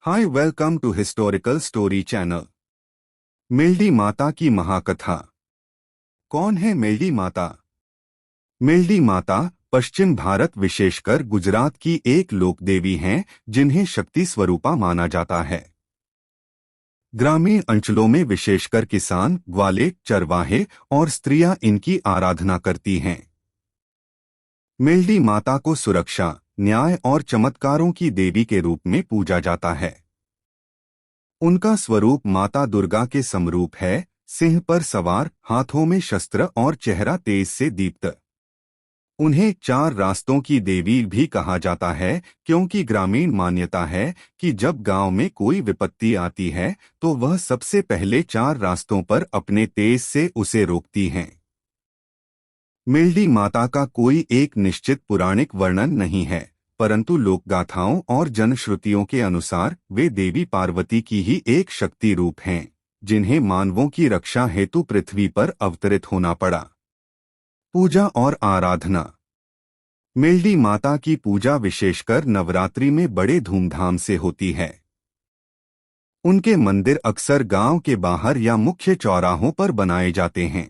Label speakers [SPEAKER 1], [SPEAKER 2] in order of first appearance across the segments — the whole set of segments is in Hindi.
[SPEAKER 1] Hi, welcome to historical story channel. Meldi माता की महाकथा। कौन है मेलडी माता? मेलडी माता पश्चिम भारत विशेषकर गुजरात की एक लोक देवी हैं जिन्हें शक्ति स्वरूपा माना जाता है। ग्रामीण अंचलों में विशेषकर किसान, ग्वाले, चरवाहे और स्त्रियां इनकी आराधना करती हैं। मेलडी माता को सुरक्षा, न्याय और चमत्कारों की देवी के रूप में पूजा जाता है। उनका स्वरूप माता दुर्गा के समरूप है, सिंह पर सवार, हाथों में शस्त्र और चेहरा तेज से दीप्त। उन्हें चार रास्तों की देवी भी कहा जाता है क्योंकि ग्रामीण मान्यता है कि जब गांव में कोई विपत्ति आती है तो वह सबसे पहले चार रास्तों पर अपने तेज से उसे रोकती हैं। मेलडी माता का कोई एक निश्चित पौराणिक वर्णन नहीं है, परंतु लोकगाथाओं और जनश्रुतियों के अनुसार वे देवी पार्वती की ही एक शक्ति रूप हैं, जिन्हें मानवों की रक्षा हेतु पृथ्वी पर अवतरित होना पड़ा। पूजा और आराधना। मेलडी माता की पूजा विशेषकर नवरात्रि में बड़े धूमधाम से होती है। उनके मंदिर अक्सर गांव के बाहर या मुख्य चौराहों पर बनाए जाते हैं।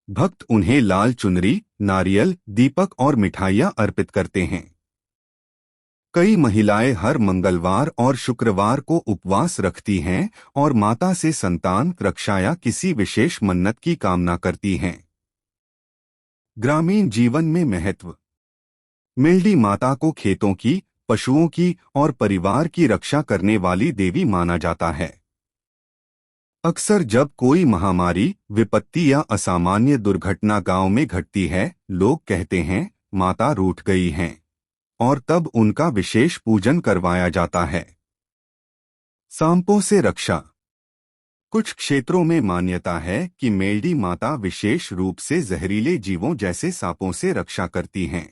[SPEAKER 1] भक्त उन्हें लाल चुनरी, नारियल, दीपक और मिठाइयाँ अर्पित करते हैं। कई महिलाएं हर मंगलवार और शुक्रवार को उपवास रखती हैं और माता से संतान रक्षा या किसी विशेष मन्नत की कामना करती हैं। ग्रामीण जीवन में महत्व। मेलडी माता को खेतों की, पशुओं की और परिवार की रक्षा करने वाली देवी माना जाता है। अक्सर जब कोई महामारी, विपत्ति या असामान्य दुर्घटना गांव में घटती है, लोग कहते हैं माता रूठ गई हैं, और तब उनका विशेष पूजन करवाया जाता है। सांपों से रक्षा। कुछ क्षेत्रों में मान्यता है कि मेलडी माता विशेष रूप से जहरीले जीवों जैसे सांपों से रक्षा करती हैं।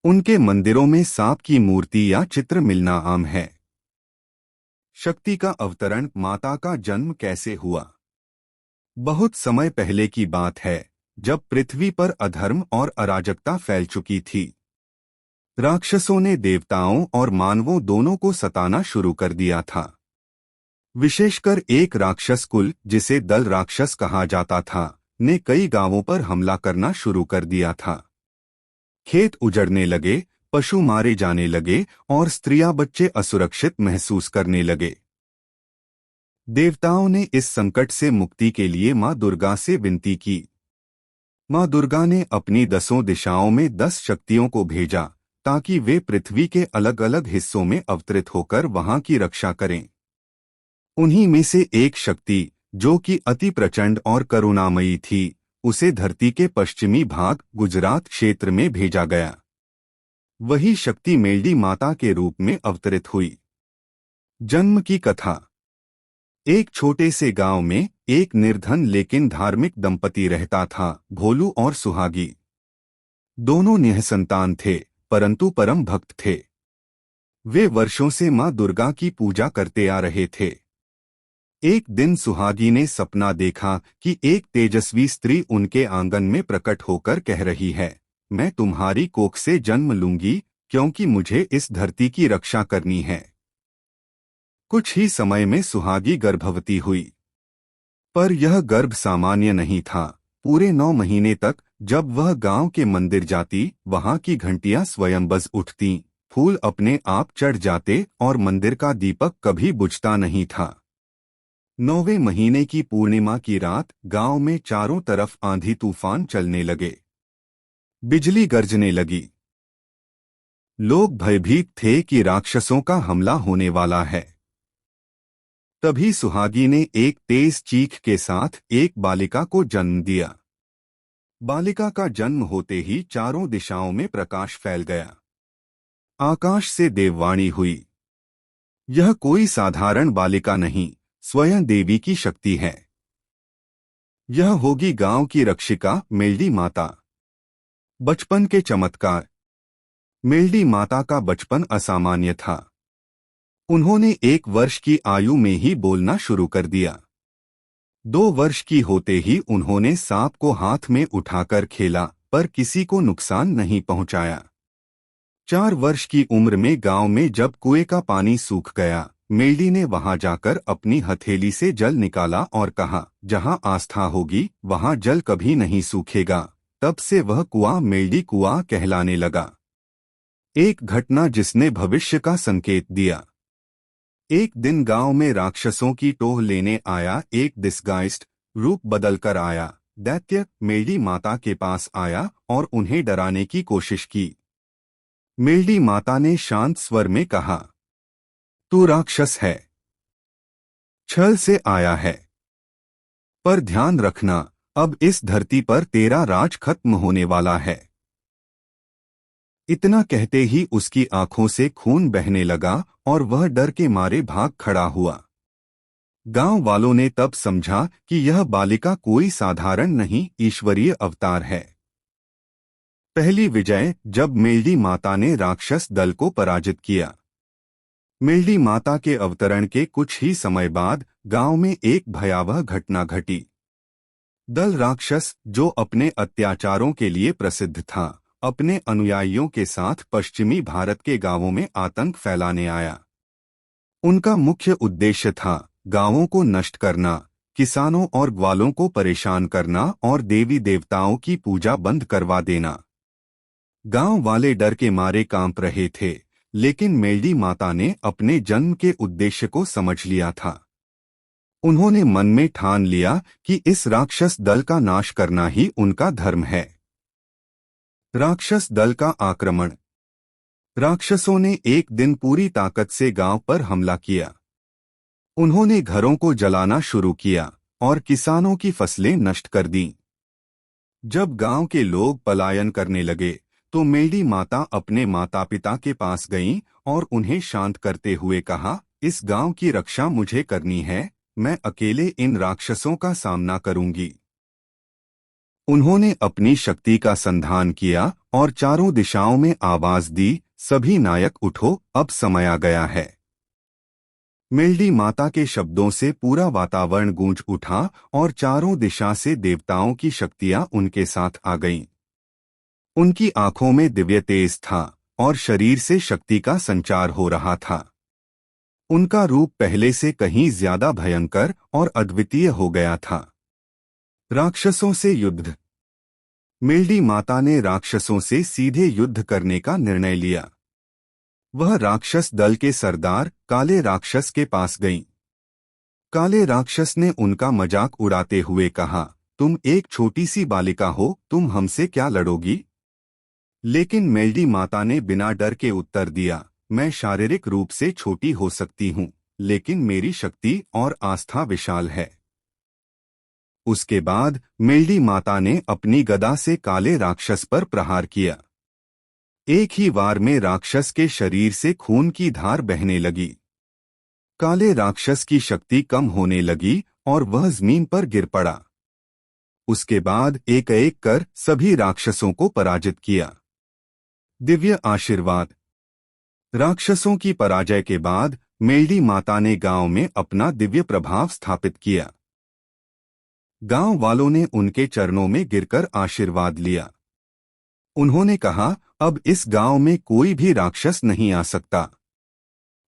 [SPEAKER 1] उनके मंदिरों में सांप की मूर्ति या चित्र मिलना आम है। शक्ति का अवतरण। माता का जन्म कैसे हुआ? बहुत समय पहले की बात है, जब पृथ्वी पर अधर्म और अराजकता फैल चुकी थी। राक्षसों ने देवताओं और मानवों दोनों को सताना शुरू कर दिया था। विशेषकर एक राक्षस कुल, जिसे दल राक्षस कहा जाता था, ने कई गांवों पर हमला करना शुरू कर दिया था। खेत उजड़ने लगे, पशु मारे जाने लगे और स्त्रियां बच्चे असुरक्षित महसूस करने लगे। देवताओं ने इस संकट से मुक्ति के लिए मां दुर्गा से विनती की। मां दुर्गा ने अपनी 10 दिशाओं में 10 शक्तियों को भेजा ताकि वे पृथ्वी के अलग अलग हिस्सों में अवतरित होकर वहां की रक्षा करें। उन्हीं में से एक शक्ति, जो कि अति प्रचंड और करुणामयी थी, उसे धरती के पश्चिमी भाग गुजरात क्षेत्र में भेजा गया। वही शक्ति मेलडी माता के रूप में अवतरित हुई। जन्म की कथा। एक छोटे से गांव में एक निर्धन लेकिन धार्मिक दंपति रहता था, भोलू और सुहागी। दोनों निःसंतान थे, परंतु परम भक्त थे। वे वर्षों से मां दुर्गा की पूजा करते आ रहे थे। एक दिन सुहागी ने सपना देखा कि एक तेजस्वी स्त्री उनके आंगन में प्रकट होकर कह रही है, मैं तुम्हारी कोख से जन्म लूंगी क्योंकि मुझे इस धरती की रक्षा करनी है। कुछ ही समय में सुहागी गर्भवती हुई, पर यह गर्भ सामान्य नहीं था। पूरे 9 महीने तक जब वह गांव के मंदिर जाती, वहां की घंटियां स्वयं बज उठतीं, फूल अपने आप चढ़ जाते और मंदिर का दीपक कभी बुझता नहीं था। 9वें महीने की पूर्णिमा की रात गांव में चारों तरफ आंधी तूफान चलने लगे। बिजली गरजने लगी। लोग भयभीत थे कि राक्षसों का हमला होने वाला है। तभी सुहागी ने एक तेज चीख के साथ एक बालिका को जन्म दिया। बालिका का जन्म होते ही चारों दिशाओं में प्रकाश फैल गया। आकाश से देववाणी हुई, यह कोई साधारण बालिका नहीं, स्वयं देवी की शक्ति है। यह होगी गांव की रक्षिका, मेलडी माता। बचपन के चमत्कार। मेलडी माता का बचपन असामान्य था। उन्होंने 1 वर्ष की आयु में ही बोलना शुरू कर दिया। 2 वर्ष की होते ही उन्होंने सांप को हाथ में उठाकर खेला, पर किसी को नुकसान नहीं पहुंचाया। 4 वर्ष की उम्र में गांव में जब कुएं का पानी सूख गया, मेल्डी ने वहां जाकर अपनी हथेली से जल निकाला और कहा, जहां आस्था होगी वहां जल कभी नहीं सूखेगा। तब से वह कुआं मेल्डी कुआं कहलाने लगा। एक घटना जिसने भविष्य का संकेत दिया। एक दिन गांव में राक्षसों की टोह लेने आया एक डिस्गाइज्ड रूप बदलकर आया दैत्य मेल्डी माता के पास आया और उन्हें डराने की कोशिश की। मेल्डी माता ने शांत स्वर में कहा, तू राक्षस है, छल से आया है, पर ध्यान रखना अब इस धरती पर तेरा राज खत्म होने वाला है। इतना कहते ही उसकी आंखों से खून बहने लगा और वह डर के मारे भाग खड़ा हुआ। गांव वालों ने तब समझा कि यह बालिका कोई साधारण नहीं, ईश्वरीय अवतार है। पहली विजय जब मेल्डी माता ने राक्षस दल को पराजित किया। मेल्डी माता के अवतरण के कुछ ही समय बाद गांव में एक भयावह घटना घटी। दल राक्षस, जो अपने अत्याचारों के लिए प्रसिद्ध था, अपने अनुयायियों के साथ पश्चिमी भारत के गांवों में आतंक फैलाने आया। उनका मुख्य उद्देश्य था गांवों को नष्ट करना, किसानों और ग्वालों को परेशान करना और देवी देवताओं की पूजा बंद करवा देना। गांव वाले डर के मारे कांप रहे थे, लेकिन मेल्डी माता ने अपने जन्म के उद्देश्य को समझ लिया था। उन्होंने मन में ठान लिया कि इस राक्षस दल का नाश करना ही उनका धर्म है। राक्षस दल का आक्रमण। राक्षसों ने एक दिन पूरी ताकत से गांव पर हमला किया। उन्होंने घरों को जलाना शुरू किया और किसानों की फसलें नष्ट कर दीं। जब गांव के लोग पलायन करने लगे तो मेल्डी माता अपने माता पिता के पास गईं और उन्हें शांत करते हुए कहा, इस गांव की रक्षा मुझे करनी है, मैं अकेले इन राक्षसों का सामना करूंगी। उन्होंने अपनी शक्ति का संधान किया और चारों दिशाओं में आवाज दी, सभी नायक उठो, अब समय आ गया है। मेल्डी माता के शब्दों से पूरा वातावरण गूंज उठा और चारों दिशा से देवताओं की शक्तियां उनके साथ आ गईं। उनकी आंखों में दिव्य तेज था और शरीर से शक्ति का संचार हो रहा था। उनका रूप पहले से कहीं ज्यादा भयंकर और अद्वितीय हो गया था। राक्षसों से युद्ध। मेल्डी माता ने राक्षसों से सीधे युद्ध करने का निर्णय लिया। वह राक्षस दल के सरदार काले राक्षस के पास गईं। काले राक्षस ने उनका मजाक उड़ाते हुए कहा, तुम एक छोटी सी बालिका हो, तुम हमसे क्या लड़ोगी? लेकिन मेल्डी माता ने बिना डर के उत्तर दिया, मैं शारीरिक रूप से छोटी हो सकती हूँ, लेकिन मेरी शक्ति और आस्था विशाल है। उसके बाद मेल्डी माता ने अपनी गदा से काले राक्षस पर प्रहार किया। एक ही वार में राक्षस के शरीर से खून की धार बहने लगी। काले राक्षस की शक्ति कम होने लगी और वह जमीन पर गिर पड़ा। उसके बाद एक एक कर सभी राक्षसों को पराजित किया। दिव्य आशीर्वाद। राक्षसों की पराजय के बाद मेल्डी माता ने गांव में अपना दिव्य प्रभाव स्थापित किया। गांव वालों ने उनके चरणों में गिरकर आशीर्वाद लिया। उन्होंने कहा, अब इस गांव में कोई भी राक्षस नहीं आ सकता।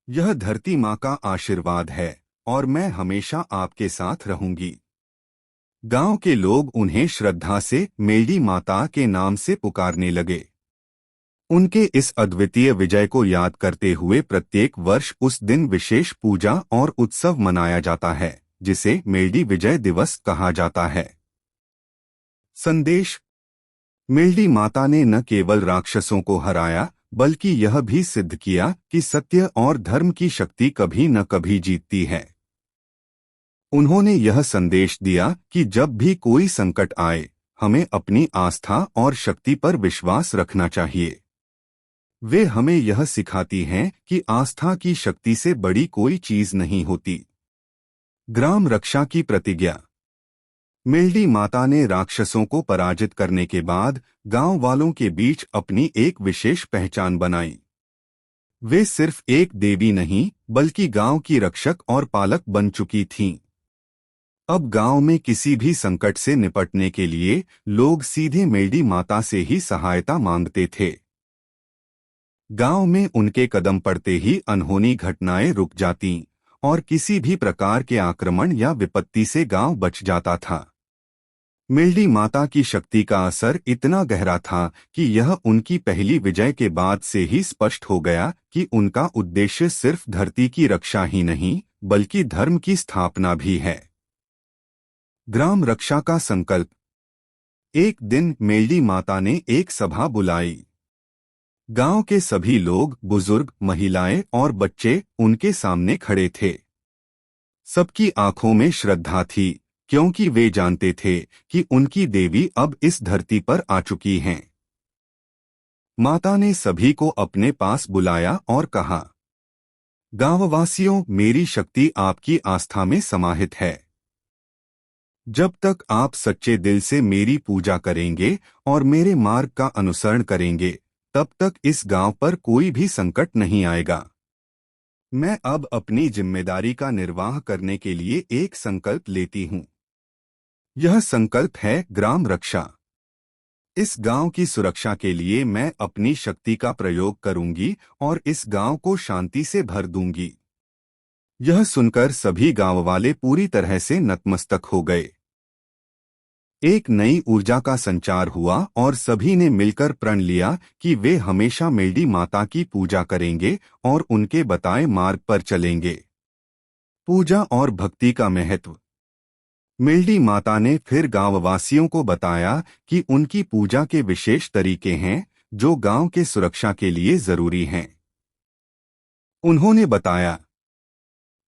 [SPEAKER 1] यह धरती माँ का आशीर्वाद है और मैं हमेशा आपके साथ रहूंगी। गांव के लोग उन्हें श्रद्धा से मेल्डी माता के नाम से पुकारने लगे। उनके इस अद्वितीय विजय को याद करते हुए प्रत्येक वर्ष उस दिन विशेष पूजा और उत्सव मनाया जाता है, जिसे मेल्डी विजय दिवस कहा जाता है। संदेश। मेल्डी माता ने न केवल राक्षसों को हराया, बल्कि यह भी सिद्ध किया कि सत्य और धर्म की शक्ति कभी न कभी जीतती है। उन्होंने यह संदेश दिया कि जब भी कोई संकट आए, हमें अपनी आस्था और शक्ति पर विश्वास रखना चाहिए। वे हमें यह सिखाती हैं कि आस्था की शक्ति से बड़ी कोई चीज नहीं होती। ग्राम रक्षा की प्रतिज्ञा। मेल्डी माता ने राक्षसों को पराजित करने के बाद गांव वालों के बीच अपनी एक विशेष पहचान बनाई। वे सिर्फ एक देवी नहीं, बल्कि गांव की रक्षक और पालक बन चुकी थीं। अब गांव में किसी भी संकट से निपटने के लिए लोग सीधे मेल्डी माता से ही सहायता मांगते थे। गांव में उनके कदम पड़ते ही अनहोनी घटनाएं रुक जातीं और किसी भी प्रकार के आक्रमण या विपत्ति से गांव बच जाता था। मिल्डी माता की शक्ति का असर इतना गहरा था कि यह उनकी पहली विजय के बाद से ही स्पष्ट हो गया कि उनका उद्देश्य सिर्फ धरती की रक्षा ही नहीं बल्कि धर्म की स्थापना भी है। ग्राम रक्षा का संकल्प। एक दिन मेल्डी माता ने एक सभा बुलाई। गांव के सभी लोग, बुजुर्ग, महिलाएं और बच्चे उनके सामने खड़े थे। सबकी आंखों में श्रद्धा थी क्योंकि वे जानते थे कि उनकी देवी अब इस धरती पर आ चुकी हैं। माता ने सभी को अपने पास बुलाया और कहा, गांववासियों, मेरी शक्ति आपकी आस्था में समाहित है। जब तक आप सच्चे दिल से मेरी पूजा करेंगे और मेरे मार्ग का अनुसरण करेंगे, तब तक इस गांव पर कोई भी संकट नहीं आएगा। मैं अब अपनी जिम्मेदारी का निर्वाह करने के लिए एक संकल्प लेती हूँ। यह संकल्प है ग्राम रक्षा। इस गांव की सुरक्षा के लिए मैं अपनी शक्ति का प्रयोग करूंगी और इस गांव को शांति से भर दूंगी। यह सुनकर सभी गांव वाले पूरी तरह से नतमस्तक हो गए। एक नई ऊर्जा का संचार हुआ और सभी ने मिलकर प्रण लिया कि वे हमेशा मेल्डी माता की पूजा करेंगे और उनके बताए मार्ग पर चलेंगे। पूजा और भक्ति का महत्व। मेल्डी माता ने फिर गांववासियों को बताया कि उनकी पूजा के विशेष तरीके हैं जो गांव के सुरक्षा के लिए जरूरी हैं। उन्होंने बताया,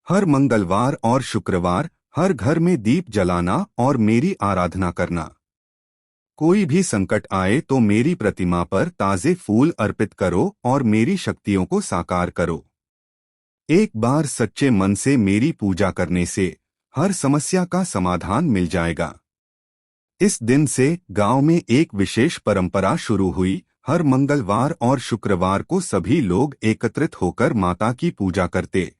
[SPEAKER 1] हर मंगलवार और शुक्रवार हर घर में दीप जलाना और मेरी आराधना करना। कोई भी संकट आए तो मेरी प्रतिमा पर ताजे फूल अर्पित करो और मेरी शक्तियों को साकार करो। एक बार सच्चे मन से मेरी पूजा करने से हर समस्या का समाधान मिल जाएगा। इस दिन से गांव में एक विशेष परंपरा शुरू हुई। हर मंगलवार और शुक्रवार को सभी लोग एकत्रित होकर माता की पूजा करते।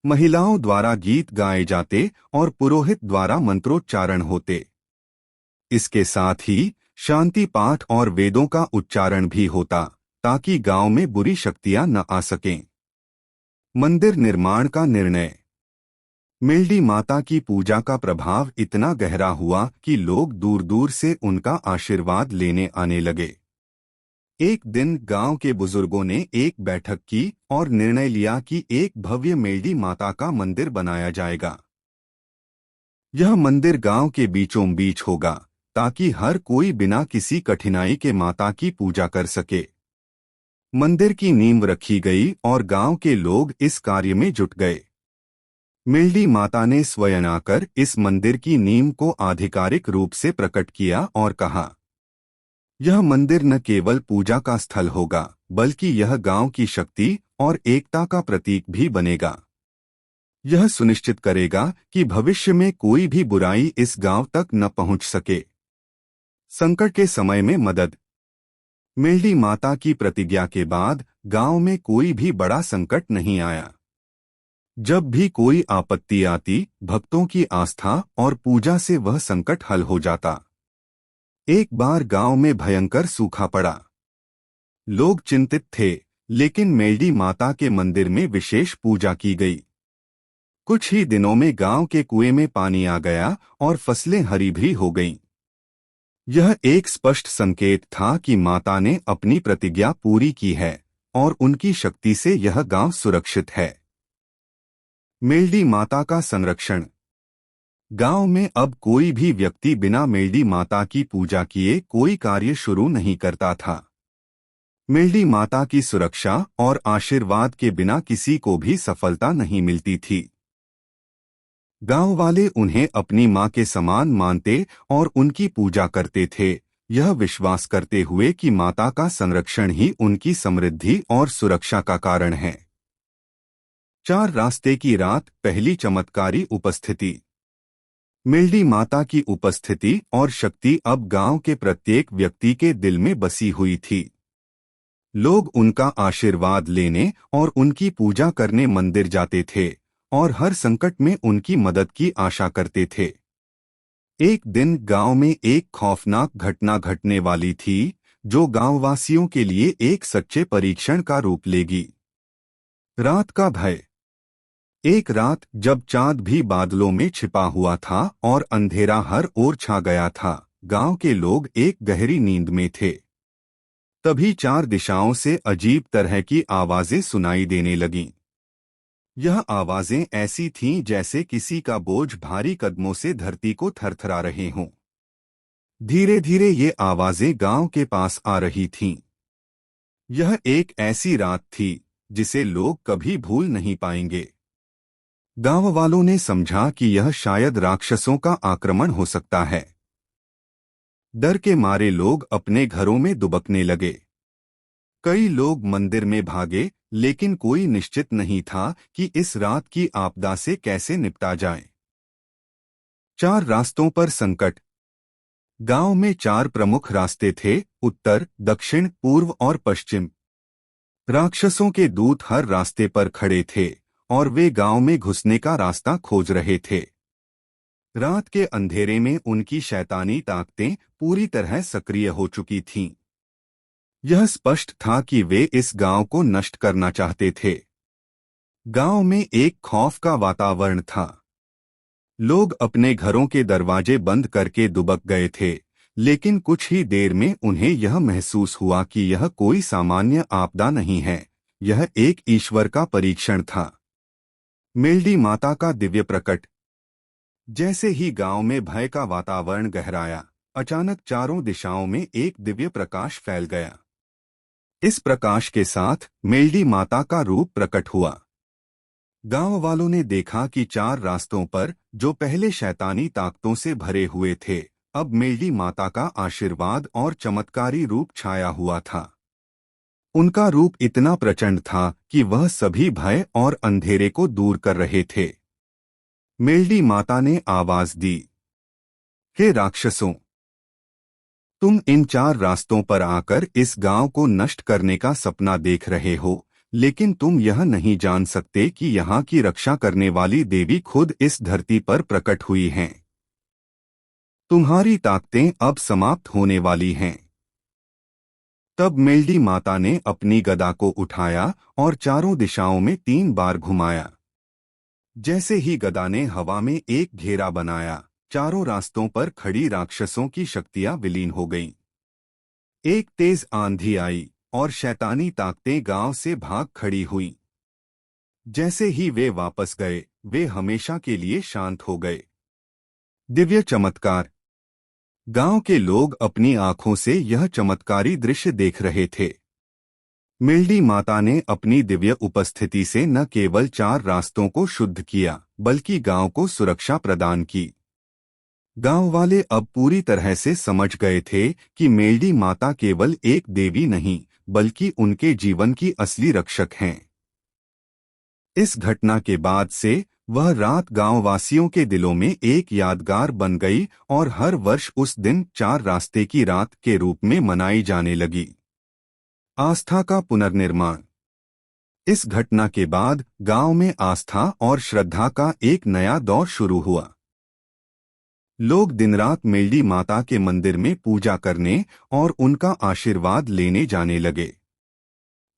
[SPEAKER 1] महिलाओं द्वारा गीत गाए जाते और पुरोहित द्वारा मंत्रोच्चारण होते। इसके साथ ही शांति पाठ और वेदों का उच्चारण भी होता ताकि गांव में बुरी शक्तियां न आ सकें। मंदिर निर्माण का निर्णय। मेल्डी माता की पूजा का प्रभाव इतना गहरा हुआ कि लोग दूर दूर से उनका आशीर्वाद लेने आने लगे। एक दिन गांव के बुजुर्गों ने एक बैठक की और निर्णय लिया कि एक भव्य मेल्डी माता का मंदिर बनाया जाएगा। यह मंदिर गांव के बीचों बीच होगा ताकि हर कोई बिना किसी कठिनाई के माता की पूजा कर सके। मंदिर की नींव रखी गई और गांव के लोग इस कार्य में जुट गए। मेल्डी माता ने स्वयं आकर इस मंदिर की नींव को आधिकारिक रूप से प्रकट किया और कहा, यह मंदिर न केवल पूजा का स्थल होगा बल्कि यह गांव की शक्ति और एकता का प्रतीक भी बनेगा। यह सुनिश्चित करेगा कि भविष्य में कोई भी बुराई इस गांव तक न पहुंच सके। संकट के समय में मदद। मेल्डी माता की प्रतिज्ञा के बाद गांव में कोई भी बड़ा संकट नहीं आया। जब भी कोई आपत्ति आती, भक्तों की आस्था और पूजा से वह संकट हल हो जाता। एक बार गांव में भयंकर सूखा पड़ा। लोग चिंतित थे, लेकिन मेल्डी माता के मंदिर में विशेष पूजा की गई। कुछ ही दिनों में गांव के कुएं में पानी आ गया और फसलें हरी भरी हो गईं। यह एक स्पष्ट संकेत था कि माता ने अपनी प्रतिज्ञा पूरी की है और उनकी शक्ति से यह गांव सुरक्षित है। मेल्डी माता का संरक्षण। गांव में अब कोई भी व्यक्ति बिना मेल्डी माता की पूजा किए कोई कार्य शुरू नहीं करता था। मेल्डी माता की सुरक्षा और आशीर्वाद के बिना किसी को भी सफलता नहीं मिलती थी। गांव वाले उन्हें अपनी मां के समान मानते और उनकी पूजा करते थे, यह विश्वास करते हुए कि माता का संरक्षण ही उनकी समृद्धि और सुरक्षा का कारण है। 4 रास्ते की रात। पहली चमत्कारी उपस्थिति। मेल्डी माता की उपस्थिति और शक्ति अब गांव के प्रत्येक व्यक्ति के दिल में बसी हुई थी। लोग उनका आशीर्वाद लेने और उनकी पूजा करने मंदिर जाते थे और हर संकट में उनकी मदद की आशा करते थे। एक दिन गांव में एक खौफनाक घटना घटने वाली थी। जो गांववासियों के लिए एक सच्चे परीक्षण का रूप लेगी। रात का भय। एक रात जब चांद भी बादलों में छिपा हुआ था और अंधेरा हर ओर छा गया था, गांव के लोग एक गहरी नींद में थे। तभी चार दिशाओं से अजीब तरह की आवाजें सुनाई देने लगीं। यह आवाजें ऐसी थीं जैसे किसी का बोझ भारी कदमों से धरती को थरथरा रहे हों। धीरे धीरे ये आवाजें गांव के पास आ रही थीं। यह एक ऐसी रात थी जिसे लोग कभी भूल नहीं पाएंगे। गांव वालों ने समझा कि यह शायद राक्षसों का आक्रमण हो सकता है। डर के मारे लोग अपने घरों में दुबकने लगे। कई लोग मंदिर में भागे, लेकिन कोई निश्चित नहीं था कि इस रात की आपदा से कैसे निपटा जाए। चार रास्तों पर संकट। गांव में चार प्रमुख रास्ते थे, उत्तर, दक्षिण, पूर्व और पश्चिम। राक्षसों के दूत हर रास्ते पर खड़े थे और वे गांव में घुसने का रास्ता खोज रहे थे। रात के अंधेरे में उनकी शैतानी ताकतें पूरी तरह सक्रिय हो चुकी थीं। यह स्पष्ट था कि वे इस गांव को नष्ट करना चाहते थे। गांव में एक खौफ का वातावरण था। लोग अपने घरों के दरवाजे बंद करके दुबक गए थे, लेकिन कुछ ही देर में उन्हें यह महसूस हुआ कि यह कोई सामान्य आपदा नहीं है, यह एक ईश्वर का परीक्षण था। मेल्डी माता का दिव्य प्रकट। जैसे ही गांव में भय का वातावरण गहराया, अचानक चारों दिशाओं में एक दिव्य प्रकाश फैल गया। इस प्रकाश के साथ मेल्डी माता का रूप प्रकट हुआ। गांव वालों ने देखा कि चार रास्तों पर, जो पहले शैतानी ताकतों से भरे हुए थे, अब मेल्डी माता का आशीर्वाद और चमत्कारी रूप छाया हुआ था। उनका रूप इतना प्रचंड था कि वह सभी भय और अंधेरे को दूर कर रहे थे। मेल्डी माता ने आवाज दी, हे राक्षसों, तुम इन चार रास्तों पर आकर इस गांव को नष्ट करने का सपना देख रहे हो, लेकिन तुम यह नहीं जान सकते कि यहाँ की रक्षा करने वाली देवी खुद इस धरती पर प्रकट हुई हैं। तुम्हारी ताकतें अब समाप्त होने वाली हैं। तब मेल्डी माता ने अपनी गदा को उठाया और चारों दिशाओं में 3 बार घुमाया। जैसे ही गदा ने हवा में एक घेरा बनाया, चारों रास्तों पर खड़ी राक्षसों की शक्तियां विलीन हो गईं। एक तेज आंधी आई और शैतानी ताकतें गांव से भाग खड़ी हुईं। जैसे ही वे वापस गए, वे हमेशा के लिए शांत हो गए। दिव्य चमत्कार। गांव के लोग अपनी आंखों से यह चमत्कारी दृश्य देख रहे थे। मेल्डी माता ने अपनी दिव्य उपस्थिति से न केवल चार रास्तों को शुद्ध किया, बल्कि गांव को सुरक्षा प्रदान की। गांव वाले अब पूरी तरह से समझ गए थे कि मेल्डी माता केवल एक देवी नहीं, बल्कि उनके जीवन की असली रक्षक हैं। इस घटना के बाद से वह रात गांववासियों के दिलों में एक यादगार बन गई और हर वर्ष उस दिन चार रास्ते की रात के रूप में मनाई जाने लगी। आस्था का पुनर्निर्माण। इस घटना के बाद गांव में आस्था और श्रद्धा का एक नया दौर शुरू हुआ। लोग दिन रात मेल्डी माता के मंदिर में पूजा करने और उनका आशीर्वाद लेने जाने लगे।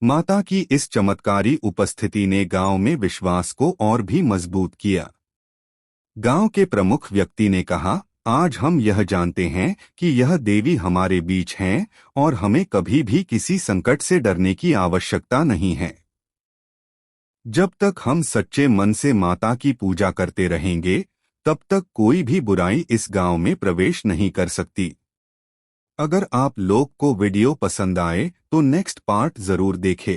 [SPEAKER 1] माता की इस चमत्कारी उपस्थिति ने गांव में विश्वास को और भी मजबूत किया। गांव के प्रमुख व्यक्ति ने कहा, आज हम यह जानते हैं कि यह देवी हमारे बीच हैं और हमें कभी भी किसी संकट से डरने की आवश्यकता नहीं है। जब तक हम सच्चे मन से माता की पूजा करते रहेंगे, तब तक कोई भी बुराई इस गांव में प्रवेश नहीं कर सकती। अगर आप लोग को वीडियो पसंद आए तो नेक्स्ट पार्ट जरूर देखें।